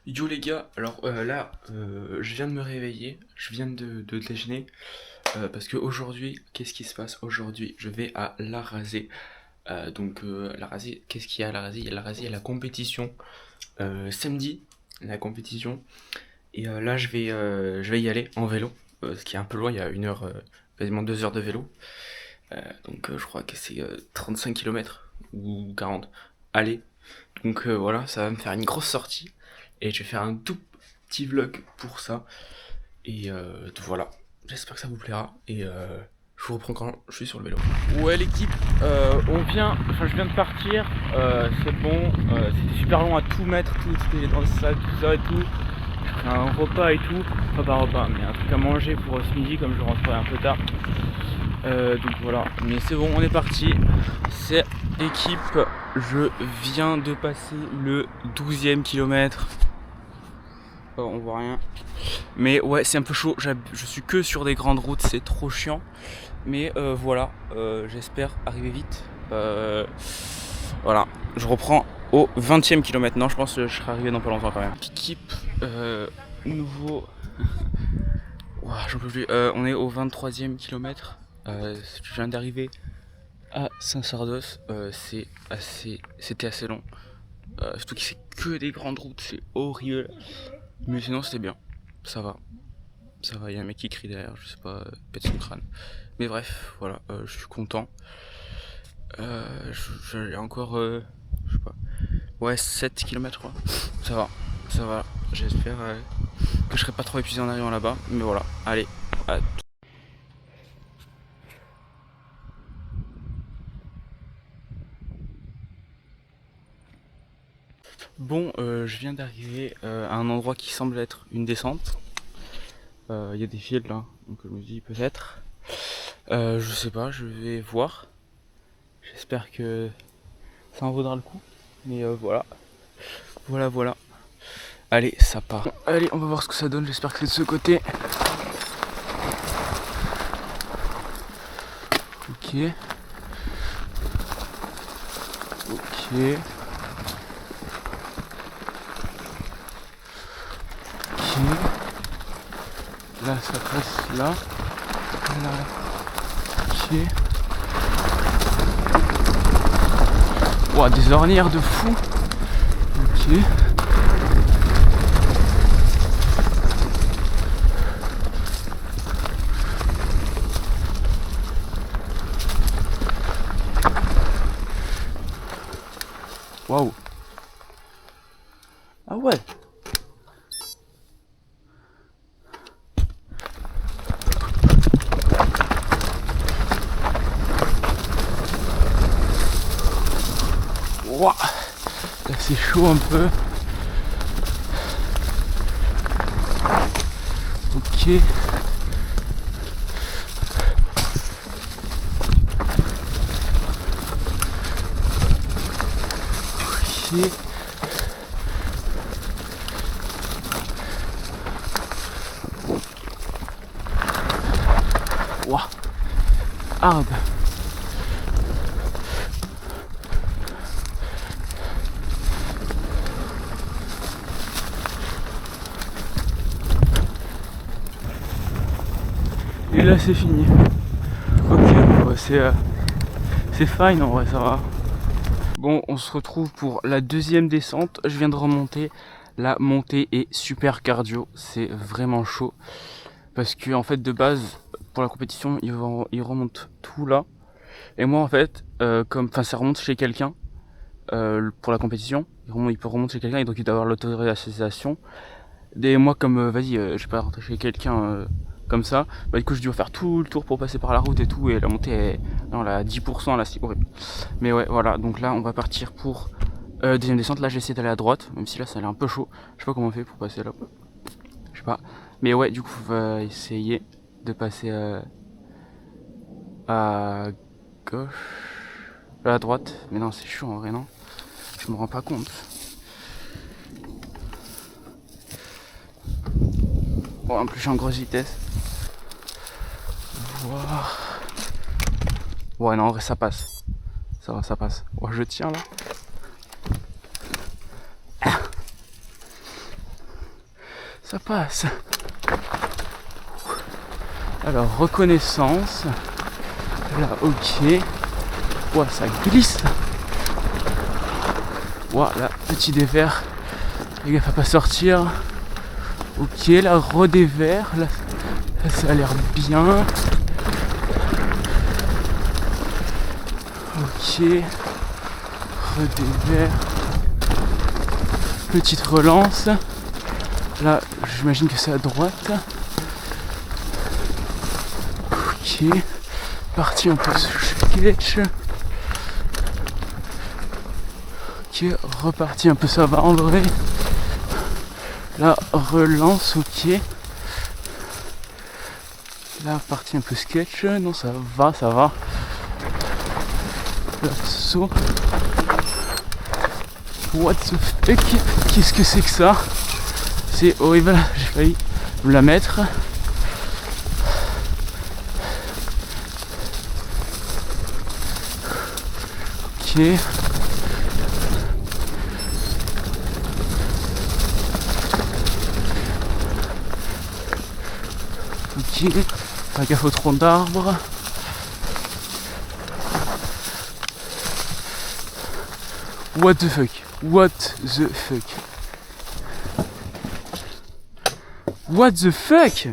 Yo les gars, alors là, je viens de me réveiller, je viens de déjeuner, parce que aujourd'hui, qu'est-ce qui se passe aujourd'hui? Je vais à La Rasée. La Rasée, qu'est-ce qu'il y a à La Rasée? Il y a La Rasée, il y a la compétition, samedi, la compétition, et là je vais y aller en vélo, ce qui est un peu loin, il y a une heure, quasiment 2 heures de vélo, je crois que c'est 35 km ou 40, aller, voilà, ça va me faire une grosse sortie. Et je vais faire un tout petit vlog pour ça. Voilà, j'espère que ça vous plaira. Je vous reprends quand je suis sur le vélo. Ouais l'équipe, je viens de partir, c'est bon, c'était super long à tout mettre, tout était dans le sac, tout ça et tout. J'ai pris un repas et tout, enfin pas un repas, mais un truc à manger pour ce midi comme je rentrerai un peu tard. Voilà, mais c'est bon, on est parti. C'est équipe, je viens de passer le 12e kilomètre. On voit rien. Mais ouais, c'est un peu chaud. Je suis que sur des grandes routes, c'est trop chiant. Mais voilà, j'espère arriver vite. Voilà, je reprends au 20e kilomètre. Non, je pense que je serai arrivé dans pas longtemps quand même. Équipe, nouveau. Ouah, j'en peux plus. On est au 23e kilomètre. Je viens d'arriver à Saint-Sardos. C'était assez long. Surtout que c'est que des grandes routes, c'est horrible. Mais sinon, c'était bien. Ça va. Ça va, il y a un mec qui crie derrière, je sais pas, pète son crâne. Mais bref, voilà, je suis content. J'ai encore, je sais pas, ouais, 7 km quoi. Ça va. J'espère que je serai pas trop épuisé en arrivant là-bas. Mais voilà, allez, à Bon, je viens d'arriver à un endroit qui semble être une descente. Il y a des fils là, donc je me dis peut-être. Je sais pas, je vais voir. J'espère que ça en vaudra le coup. Mais voilà. Voilà. Allez, ça part. Allez, on va voir ce que ça donne. J'espère que c'est de ce côté. Ok. Ok. Là, ça passe là. Là. Ok. Ouah, des ornières de fou. Ok. Waouh. Ah ouais. Waouh. Là c'est chaud un peu. Ok. Ok. Waouh. Hard. Et là c'est fini. Ok, bon, c'est fine en vrai, ça va. Bon, on se retrouve pour la deuxième descente. Je viens de remonter. La montée est super cardio, c'est vraiment chaud. Parce que en fait de base, pour la compétition, ils remontent tout là. Et moi en fait, ça remonte chez quelqu'un pour la compétition. Il peut remonter chez quelqu'un et donc il doit avoir l'autorisation. Et moi comme vas-y, je vais pas rentrer chez quelqu'un comme ça, bah du coup je dois faire tout le tour pour passer par la route et tout, et la montée est non là 10% là, c'est horrible. Mais ouais voilà, donc là on va partir pour deuxième descente. Là j'essaie d'aller à droite, même si là ça a l'air un peu chaud. Je sais pas comment on fait pour passer là, je sais pas. Mais ouais, du coup on va essayer de passer à gauche, à droite. Mais non, c'est chaud en vrai, non, je me rends pas compte. Bon, en plus je suis en grosse vitesse. Voir. Ouais, non, en vrai, ça passe. Ça va, ça passe. Ouais, je tiens là. Ça passe. Alors, reconnaissance. Là, ok. Ouah, ça glisse. Ouah, là, petit dévers. Les gars, faut pas sortir. Ok, là, redévers. Là, ça a l'air bien. Ok. Redévers. Petite relance. Là, j'imagine que c'est à droite. Ok. Parti un peu sketch. Ok, reparti un peu, ça va en vrai. Là, relance, ok. Là, parti un peu sketch. Non, ça va, ça va. Là, saut. What the fuck? Qu'est-ce que c'est que ça? C'est horrible, j'ai failli me la mettre. Ok. Ok. Pas gaffe au tronc d'arbre. What the fuck? What the fuck? What the fuck?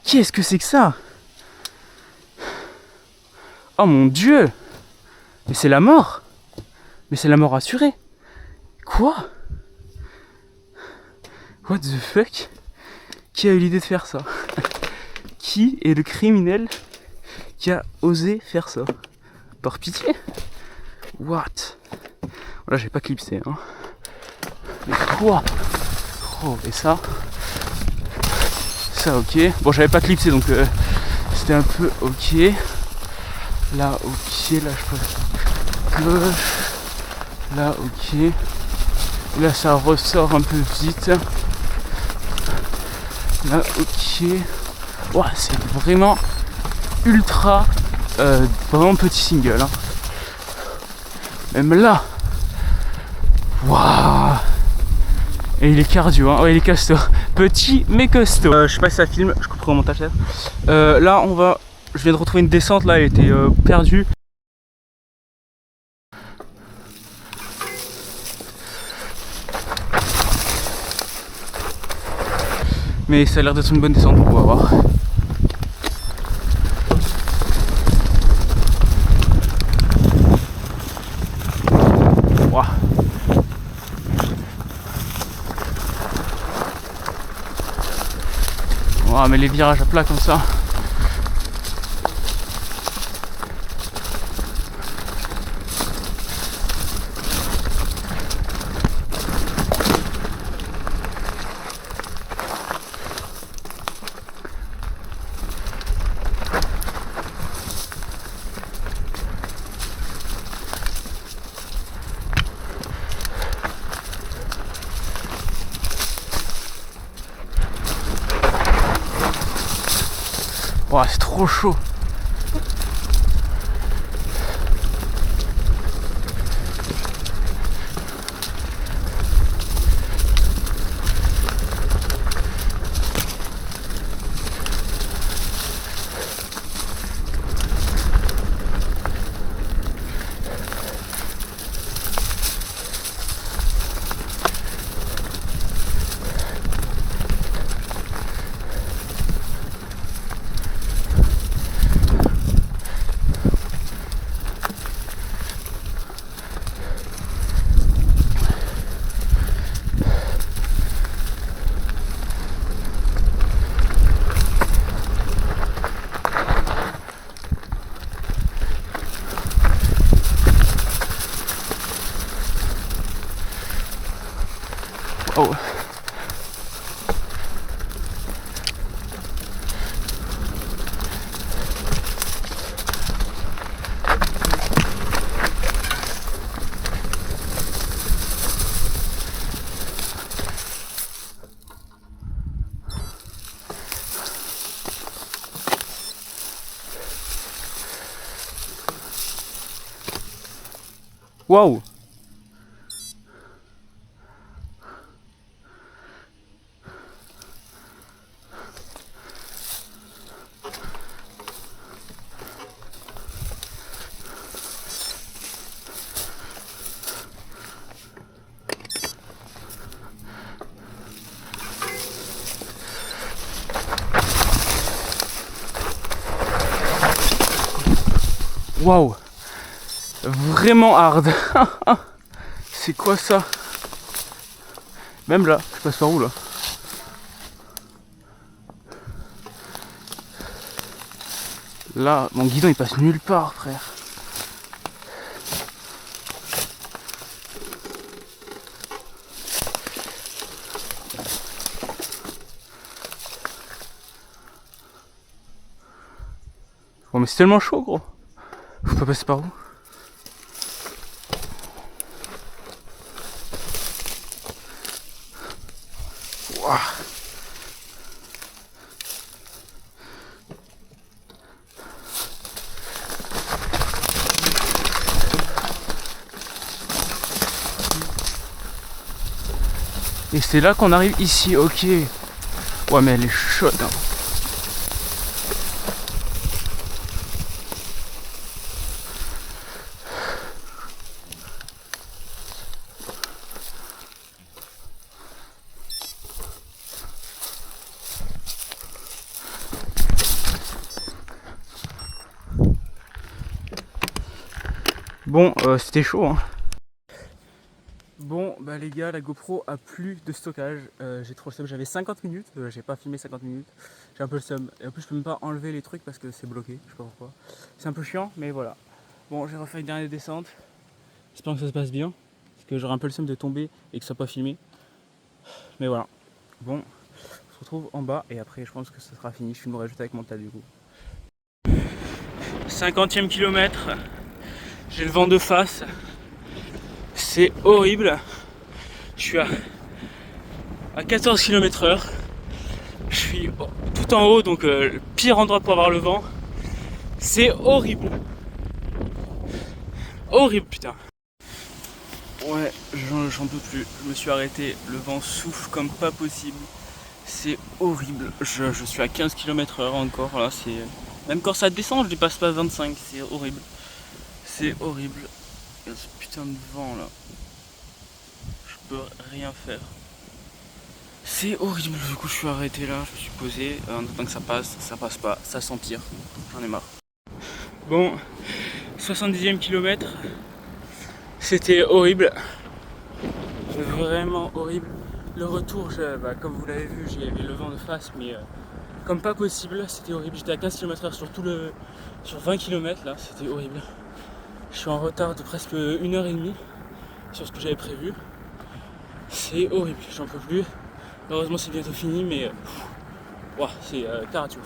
Qu'est-ce que c'est que ça? Oh mon dieu! Mais c'est la mort! Mais c'est la mort assurée! Quoi? What the fuck? Qui a eu l'idée de faire ça? Qui est le criminel qui a osé faire ça? Par pitié? What? Là j'ai pas clipsé hein. Mais quoi? Oh et ça? Ça ok. Bon j'avais pas clipsé donc c'était un peu ok. Là ok, là je passe gauche. Là ok. Là ça ressort un peu vite. Là ok. Ouah, c'est vraiment ultra vraiment petit single hein. Même là. Waouh. Et il est cardio hein. Ouais il est costaud. Petit mais costaud. Je sais pas si ça filme, je couperai au montage. Là on va. Je viens de retrouver une descente là, elle était perdue. Mais ça a l'air d'être une bonne descente, on va voir. Wow. Wow, mais les virages à plat comme ça. Wow, c'est trop chaud. Oh. Waouh. Waouh, vraiment hard. C'est quoi ça? Même là, je passe par où là? Là, mon guidon il passe nulle part, frère. Oh mais c'est tellement chaud, gros. Faut pas passer par où? Ouah. Et c'est là qu'on arrive ici, ok. Ouais mais elle est chaude hein. Bon, c'était chaud hein. Bon, bah les gars, la GoPro a plus de stockage. J'ai trop le seum. J'avais 50 minutes. J'ai pas filmé 50 minutes. J'ai un peu le seum. Et en plus, je peux même pas enlever les trucs parce que c'est bloqué. Je sais pas pourquoi. C'est un peu chiant, mais voilà. Bon, j'ai refait une dernière descente. J'espère que ça se passe bien. Parce que j'aurai un peu le seum de tomber et que ça soit pas filmé. Mais voilà. Bon, on se retrouve en bas. Et après, je pense que ça sera fini. Je filmerai juste avec mon tas du coup. 50e kilomètre. J'ai le vent de face. C'est horrible. Je suis à 14 km/h. Je suis tout en haut, donc le pire endroit pour avoir le vent. C'est horrible. Horrible, putain. Ouais, j'en peux plus. Je me suis arrêté. Le vent souffle comme pas possible. C'est horrible. Je suis à 15 km/h encore. Là, c'est même quand ça descend, je dépasse pas 25. C'est horrible. C'est horrible. Il y a ce putain de vent là. Je peux rien faire. C'est horrible, du coup je suis arrêté là, je me suis posé, en attendant que ça passe pas, ça s'empire, j'en ai marre. Bon, 70e kilomètre, c'était horrible, vraiment horrible. Le retour, comme vous l'avez vu, j'avais le vent de face, mais comme pas possible, c'était horrible. J'étais à 15 km/h sur 20 km là, c'était horrible. Je suis en retard de presque 1h30 sur ce que j'avais prévu. C'est horrible, j'en peux plus. Heureusement c'est bientôt fini, mais c'est Karatou.